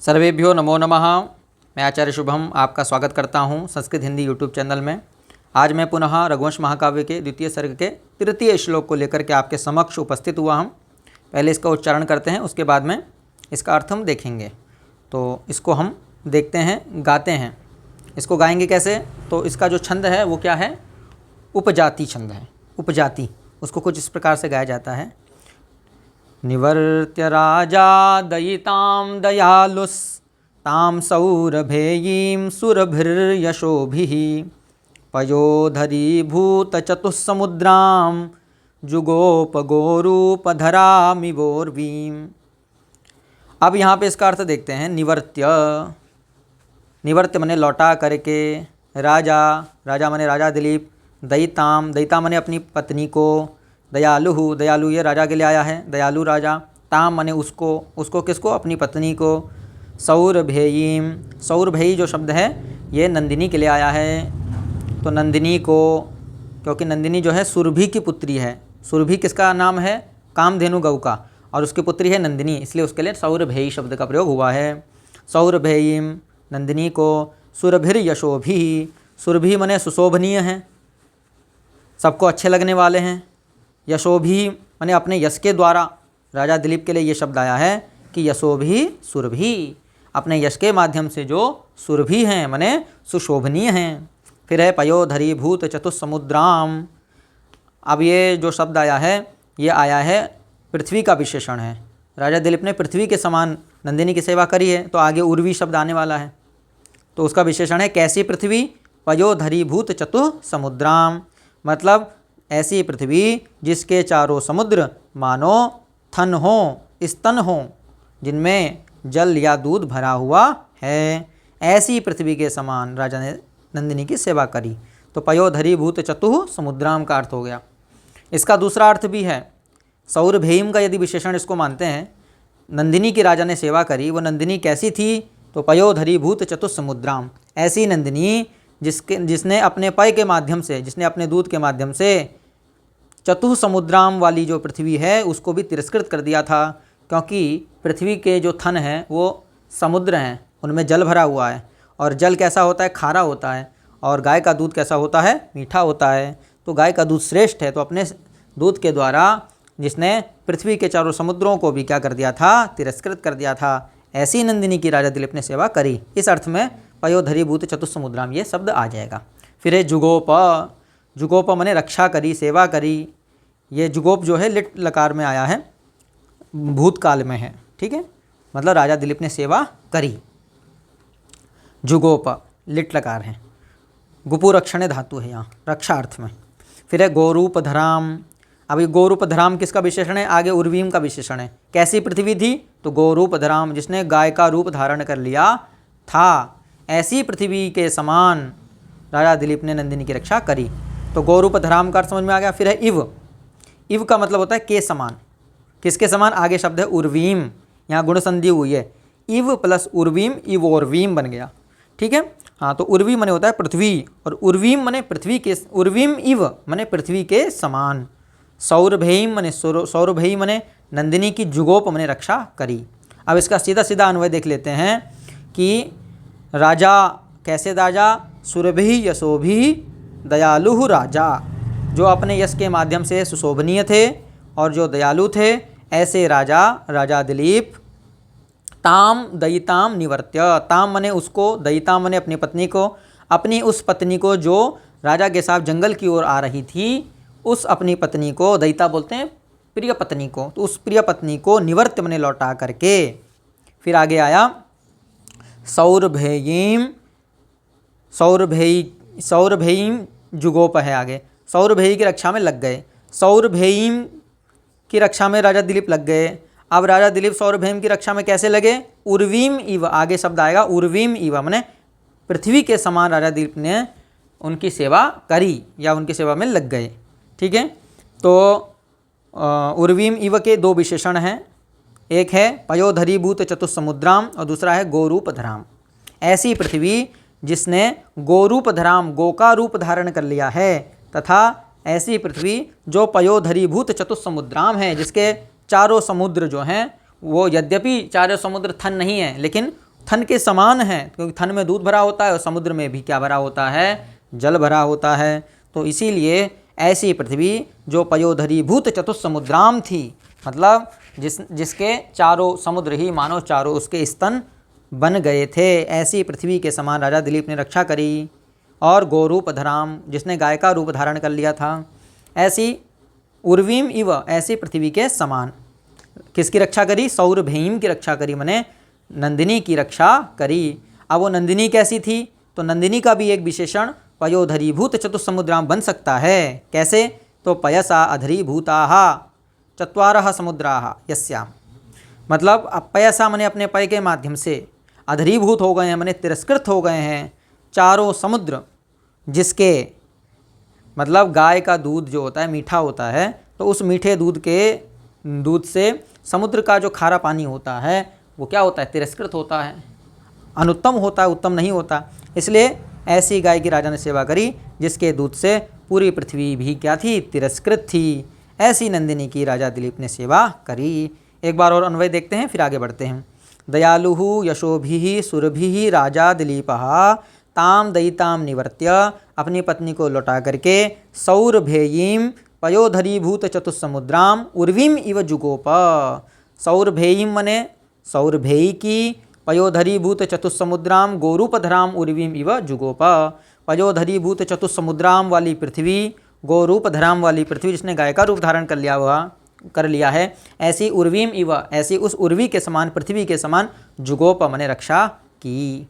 सर्वेभ्यो नमो नमः। मैं आचार्य शुभम आपका स्वागत करता हूं संस्कृत हिंदी यूट्यूब चैनल में। आज मैं पुनः रघुवंश महाकाव्य के द्वितीय सर्ग के तृतीय श्लोक को लेकर के आपके समक्ष उपस्थित हुआ हूं। पहले इसका उच्चारण करते हैं, उसके बाद में इसका अर्थ हम देखेंगे। तो इसको हम देखते हैं, गाते हैं। इसको गाएंगे कैसे? तो इसका जो छंद है वो क्या है? उपजाति छंद है। उपजाति, उसको कुछ इस प्रकार से गाया जाता है। निवर्त्य राजा दयितां दयालुस्तां सौरभेयीं सुरभिर्यशोभिः पयोधरीभूत चतुस्समुद्रां जुगोपगोरूपधरामिवोर्वीम्। अब यहाँ पे इसका अर्थ देखते हैं। निवर्त्य, निवर्त्य माने लौटा करके, राजा, राजा माने राजा दिलीप, दयिताम, दयिता माने अपनी पत्नी को, दयालु, दयालु ये राजा के लिए आया है, दयालु राजा, ताम माने उसको, उसको किसको? अपनी पत्नी को, सौरभेयीम, सौरभेयी जो शब्द है ये नंदिनी के लिए आया है। तो नंदिनी को, क्योंकि नंदिनी जो है सुरभि की पुत्री है। सुरभि किसका नाम है? कामधेनु गौ का, और उसकी पुत्री है नंदिनी, इसलिए उसके लिए सौरभेयी शब्द का प्रयोग हुआ है। सौरभेयीम नंदिनी को, सुरभिर यशोभि, सुरभि माने सुशोभनीय है, सबको अच्छे लगने वाले हैं। यशोभी माने अपने यश के द्वारा, राजा दिलीप के लिए ये शब्द आया है कि यशोभी सुरभि, अपने यश के माध्यम से जो सुरभि हैं माने सुशोभनीय हैं। फिर है पयोधरी भूत चतुस्समुद्राम। अब ये जो शब्द आया है ये आया है पृथ्वी का विशेषण है। राजा दिलीप ने पृथ्वी के समान नंदिनी की सेवा करी है, तो आगे उर्वी शब्द आने वाला है, तो उसका विशेषण है कैसी पृथ्वी? पयोधरी भूत चतुस्समुद्राम, मतलब ऐसी पृथ्वी जिसके चारों समुद्र मानो थन हो, स्तन हो, जिनमें जल या दूध भरा हुआ है, ऐसी पृथ्वी के समान राजा ने नंदिनी की सेवा करी। तो पयोधरी भूत चतुः समुद्राम का अर्थ हो गया। इसका दूसरा अर्थ भी है। सौरभेयम का यदि विशेषण इसको मानते हैं, नंदिनी की राजा ने सेवा करी, वो नंदिनी कैसी थी? तो पयोधरी भूत चतुस्समुद्राम, ऐसी नंदिनी जिसने अपने पय के माध्यम से, जिसने अपने दूध के माध्यम से चतुः समुद्राम वाली जो पृथ्वी है उसको भी तिरस्कृत कर दिया था। क्योंकि पृथ्वी के जो थन हैं वो समुद्र हैं, उनमें जल भरा हुआ है, और जल कैसा होता है? खारा होता है। और गाय का दूध कैसा होता है? मीठा होता है। तो गाय का दूध श्रेष्ठ है, तो अपने दूध के द्वारा जिसने पृथ्वी के चारों समुद्रों को भी क्या कर दिया था? तिरस्कृत कर दिया था। ऐसी नंदिनी की राजा दिलीप ने सेवा करी। इस अर्थ में पयोधरी भूत चतुस्समुद्राम ये शब्द आ जाएगा। फिर है जुगोप, जुगोप माने रक्षा करी, सेवा करी। ये जुगोप जो है लिट लकार में आया है, भूतकाल में है, ठीक है, मतलब राजा दिलीप ने सेवा करी। जुगोप लिट लकार है, गुपु रक्षण धातु है यहाँ रक्षा अर्थ में। फिर है गोरूप धराम। अब ये गोरूप धराम किसका विशेषण है? आगे उर्वीम का विशेषण है। कैसी पृथ्वी थी? तो गोरूप धराम, जिसने गाय का रूप धारण कर लिया था, ऐसी पृथ्वी के समान राजा दिलीप ने नंदिनी की रक्षा करी। तो गोरूप धराम का अर्थ समझ में आ गया। फिर है इव, इव का मतलब होता है के समान। किसके समान? आगे शब्द है उर्वीम, यहाँ गुण संधि हुई है, इव प्लस उर्वीम, इवोर्वीम बन गया, ठीक है। हाँ, तो उर्वी मने होता है पृथ्वी, और उर्वीम मने पृथ्वी के, उर्वीम इव मने पृथ्वी के समान। सौरभेयम मने सौरभेयी मने नंदिनी की जुगोप मने रक्षा करी। अब इसका सीधा सीधा अन्वय देख लेते हैं कि राजा कैसे? राजा सुरभि यशोभि दयालु राजा, जो अपने यश के माध्यम से सुशोभनीय थे और जो दयालु थे, ऐसे राजा, राजा दिलीप। ताम दयिताम निवर्त्य, ताम मने उसको, दयिताम मने अपनी पत्नी को, अपनी उस पत्नी को जो राजा के साथ जंगल की ओर आ रही थी, उस अपनी पत्नी को, दयिता बोलते हैं प्रिय पत्नी को, तो उस प्रिय पत्नी को निवर्त्य मने लौटा करके। फिर आगे आया सौरभेयीम, सौरभेयीम जुगोप है आगे, सौरभेयी की रक्षा में लग गए। सौरभेयीम की रक्षा में राजा दिलीप लग गए। अब राजा दिलीप सौरभेयम की रक्षा में कैसे लगे? उर्वीम इव, आगे शब्द आएगा उर्वीम इव, माने पृथ्वी के समान राजा दिलीप ने उनकी सेवा करी या उनकी सेवा में लग गए, ठीक है। तो उर्वीम इव के दो विशेषण हैं, एक है पयोधरी भूत चतुस्समुद्राम और दूसरा है गोरूप धराम। ऐसी पृथ्वी जिसने गोरूप धराम, गो का रूप धारण कर लिया है, तथा ऐसी पृथ्वी जो पयोधरी भूत चतुस्समुद्राम है, जिसके चारों समुद्र जो हैं वो यद्यपि चारों समुद्र थन नहीं है, लेकिन थन के समान है, क्योंकि थन में दूध भरा होता है और समुद्र में भी क्या भरा होता है, जल भरा होता है। तो इसीलिए ऐसी पृथ्वी जो पयोधरीभूत चतुस्समुद्राम थी, मतलब जिसके चारों समुद्र ही मानो चारों उसके स्तन बन गए थे, ऐसी पृथ्वी के समान राजा दिलीप ने रक्षा करी। और गोरूप धराम, जिसने गाय का रूप धारण कर लिया था, ऐसी उर्वीम इव, ऐसी पृथ्वी के समान किसकी रक्षा करी, सौरभीम की रक्षा करी, मने नंदिनी की रक्षा करी। अब वो नंदिनी कैसी थी, तो नंदिनी का भी एक विशेषण पयोधरीभूत चतुस्समुद्राम बन सकता है। कैसे, तो पयसा अधरीभूताः चत्वारः समुद्राः यस्याम, मतलब अब पयसा मने अपने पय के माध्यम से, अधरीभूत हो गए हैं मने तिरस्कृत हो गए हैं चारों समुद्र, जिसके मतलब गाय का दूध जो होता है मीठा होता है, तो उस मीठे दूध से समुद्र का जो खारा पानी होता है वो क्या होता है, तिरस्कृत होता है, अनुत्तम होता है, उत्तम नहीं होता। इसलिए ऐसी गाय की राजा ने सेवा करी जिसके दूध से पूरी पृथ्वी भी क्या थी, तिरस्कृत थी। ऐसी नंदिनी की राजा दिलीप ने सेवा करी। एक बार और अन्वय देखते हैं, फिर आगे बढ़ते हैं। दयालु यशोभिः सुरभिः राजा दिलीपः ताम दयिताम निवर्त्य, अपनी पत्नी को लौटा करके सौरभेयीम पयोधरीभूत चतुस्समुद्राम उर्वीम इव जुगोप। सौरभेयीम मने सौरभेयी की, पयोधरीभूत चतुस्समुद्राम गोरूपधराम उर्वीम इव जुगोप। पयोधरीभूत चतुस्समुद्राम वाली पृथ्वी, गोरूपधराम वाली पृथ्वी जिसने गाय का रूप धारण कर लिया है, ऐसी उर्वीम इव, ऐसी उस उर्वी के समान, पृथ्वी के समान जुगोप मने रक्षा की।